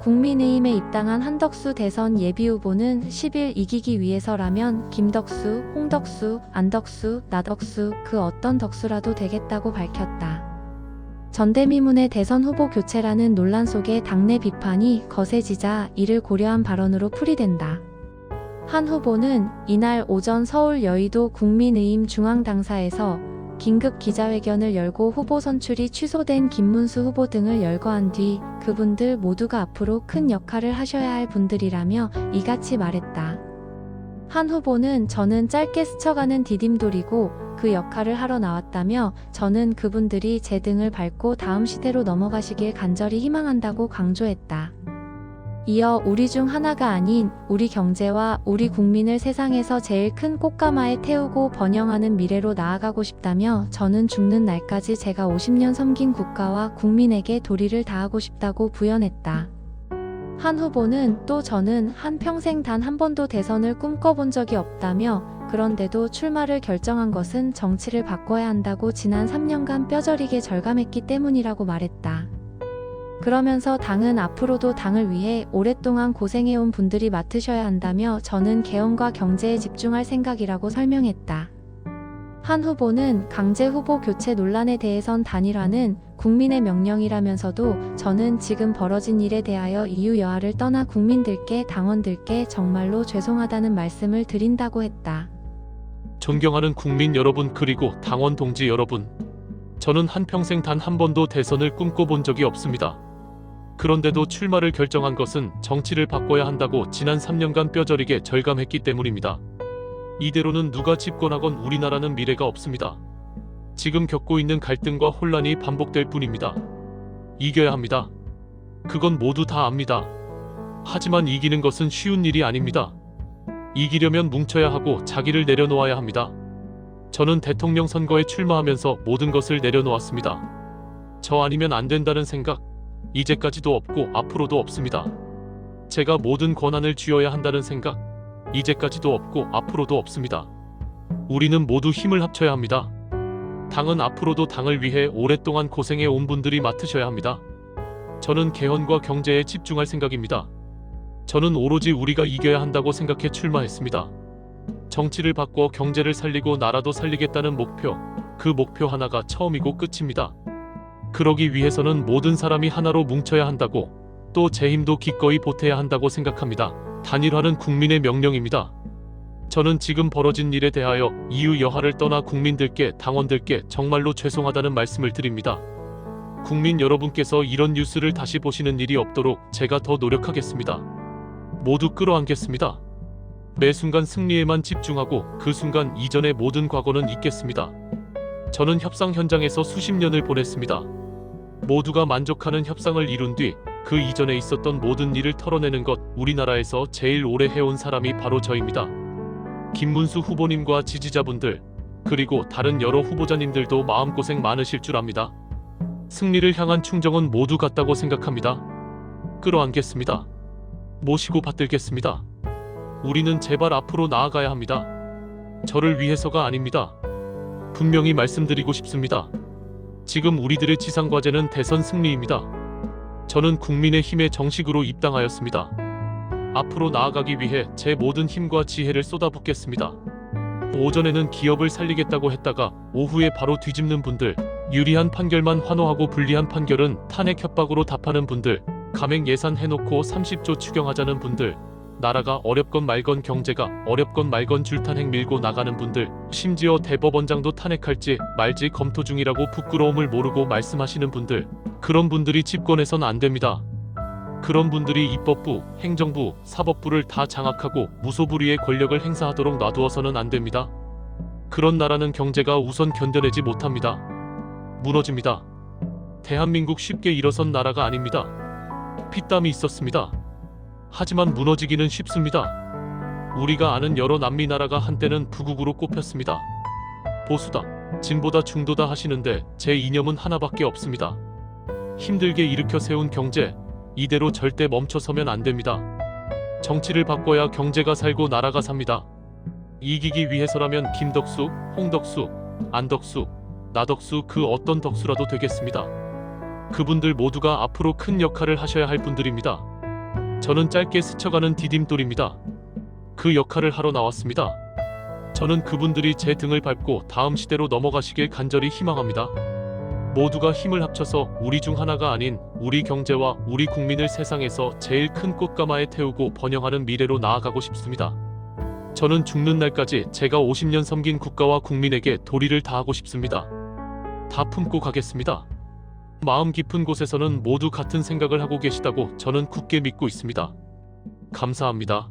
국민의힘에 입당한 한덕수 대선 예비후보는 10일 이기기 위해서라면 김덕수, 홍덕수, 안덕수, 나덕수 그 어떤 덕수라도 되겠다고 밝혔다. 전대미문의 대선 후보 교체라는 논란 속에 당내 비판이 거세지자 이를 고려한 발언으로 풀이된다. 한 후보는 이날 오전 서울 여의도 국민의힘 중앙당사에서 긴급 기자회견을 열고 후보 선출이 취소된 김문수 후보 등을 열거한 뒤 그분들 모두가 앞으로 큰 역할을 하셔야 할 분들이라며 이같이 말했다. 한 후보는 저는 짧게 스쳐가는 디딤돌이고 그 역할을 하러 나왔다며 저는 그분들이 제 등을 밟고 다음 시대로 넘어가시길 간절히 희망한다고 강조했다. 이어 우리 중 하나가 아닌 우리 경제와 우리 국민을 세상에서 제일 큰 꽃가마에 태우고 번영하는 미래로 나아가고 싶다며 저는 죽는 날까지 제가 50년 섬긴 국가와 국민에게 도리를 다하고 싶다고 부연했다. 한 후보는 또 저는 한평생 단 한 번도 대선을 꿈꿔본 적이 없다며 그런데도 출마를 결정한 것은 정치를 바꿔야 한다고 지난 3년간 뼈저리게 절감했기 때문이라고 말했다. 그러면서 당은 앞으로도 당을 위해 오랫동안 고생해온 분들이 맡으셔야 한다며 저는 개헌과 경제에 집중할 생각이라고 설명했다. 한 후보는 강제 후보 교체 논란에 대해선 단일화는 국민의 명령이라면서도 저는 지금 벌어진 일에 대하여 이유 여하를 떠나 국민들께 당원들께 정말로 죄송하다는 말씀을 드린다고 했다. 존경하는 국민 여러분 그리고 당원 동지 여러분. 저는 한평생 단 한 번도 대선을 꿈꿔본 적이 없습니다. 그런데도 출마를 결정한 것은 정치를 바꿔야 한다고 지난 3년간 뼈저리게 절감했기 때문입니다. 이대로는 누가 집권하건 우리나라는 미래가 없습니다. 지금 겪고 있는 갈등과 혼란이 반복될 뿐입니다. 이겨야 합니다. 그건 모두 다 압니다. 하지만 이기는 것은 쉬운 일이 아닙니다. 이기려면 뭉쳐야 하고 자기를 내려놓아야 합니다. 저는 대통령 선거에 출마하면서 모든 것을 내려놓았습니다. 저 아니면 안 된다는 생각, 이제까지도 없고 앞으로도 없습니다. 제가 모든 권한을 쥐어야 한다는 생각, 이제까지도 없고 앞으로도 없습니다. 우리는 모두 힘을 합쳐야 합니다. 당은 앞으로도 당을 위해 오랫동안 고생해 온 분들이 맡으셔야 합니다. 저는 개헌과 경제에 집중할 생각입니다. 저는 오로지 우리가 이겨야 한다고 생각해 출마했습니다. 정치를 바꿔 경제를 살리고 나라도 살리겠다는 목표, 그 목표 하나가 처음이고 끝입니다. 그러기 위해서는 모든 사람이 하나로 뭉쳐야 한다고, 또 제 힘도 기꺼이 보태야 한다고 생각합니다. 단일화는 국민의 명령입니다. 저는 지금 벌어진 일에 대하여 이유 여하를 떠나 국민들께 당원들께 정말로 죄송하다는 말씀을 드립니다. 국민 여러분께서 이런 뉴스를 다시 보시는 일이 없도록 제가 더 노력하겠습니다. 모두 끌어안겠습니다. 매 순간 승리에만 집중하고 그 순간 이전의 모든 과거는 잊겠습니다. 저는 협상 현장에서 수십 년을 보냈습니다. 모두가 만족하는 협상을 이룬 뒤 그 이전에 있었던 모든 일을 털어내는 것, 우리나라에서 제일 오래 해온 사람이 바로 저입니다. 김문수 후보님과 지지자분들, 그리고 다른 여러 후보자님들도 마음고생 많으실 줄 압니다. 승리를 향한 충정은 모두 같다고 생각합니다. 끌어안겠습니다. 모시고 받들겠습니다. 우리는 제발 앞으로 나아가야 합니다. 저를 위해서가 아닙니다. 분명히 말씀드리고 싶습니다. 지금 우리들의 지상과제는 대선 승리입니다. 저는 국민의힘에 정식으로 입당하였습니다. 앞으로 나아가기 위해 제 모든 힘과 지혜를 쏟아붓겠습니다. 오전에는 기업을 살리겠다고 했다가 오후에 바로 뒤집는 분들, 유리한 판결만 환호하고 불리한 판결은 탄핵 협박으로 답하는 분들, 감액 예산 해놓고 30조 추경하자는 분들, 나라가 어렵건 말건 경제가 어렵건 말건 줄탄핵 밀고 나가는 분들, 심지어 대법원장도 탄핵할지 말지 검토 중이라고 부끄러움을 모르고 말씀하시는 분들, 그런 분들이 집권해선 안 됩니다. 그런 분들이 입법부, 행정부, 사법부를 다 장악하고 무소불위의 권력을 행사하도록 놔두어서는 안 됩니다. 그런 나라는 경제가 우선 견뎌내지 못합니다. 무너집니다. 대한민국 쉽게 일어선 나라가 아닙니다. 피땀이 있었습니다. 하지만 무너지기는 쉽습니다. 우리가 아는 여러 남미 나라가 한때는 부국으로 꼽혔습니다. 보수다, 진보다, 중도다 하시는데 제 이념은 하나밖에 없습니다. 힘들게 일으켜 세운 경제, 이대로 절대 멈춰서면 안 됩니다. 정치를 바꿔야 경제가 살고 나라가 삽니다. 이기기 위해서라면 김덕수, 홍덕수, 안덕수, 나덕수 그 어떤 덕수라도 되겠습니다. 그분들 모두가 앞으로 큰 역할을 하셔야 할 분들입니다. 저는 짧게 스쳐가는 디딤돌입니다. 그 역할을 하러 나왔습니다. 저는 그분들이 제 등을 밟고 다음 시대로 넘어가시길 간절히 희망합니다. 모두가 힘을 합쳐서 우리 중 하나가 아닌 우리 경제와 우리 국민을 세상에서 제일 큰 꽃가마에 태우고 번영하는 미래로 나아가고 싶습니다. 저는 죽는 날까지 제가 50년 섬긴 국가와 국민에게 도리를 다하고 싶습니다. 다 품고 가겠습니다. 마음 깊은 곳에서는 모두 같은 생각을 하고 계시다고 저는 굳게 믿고 있습니다. 감사합니다.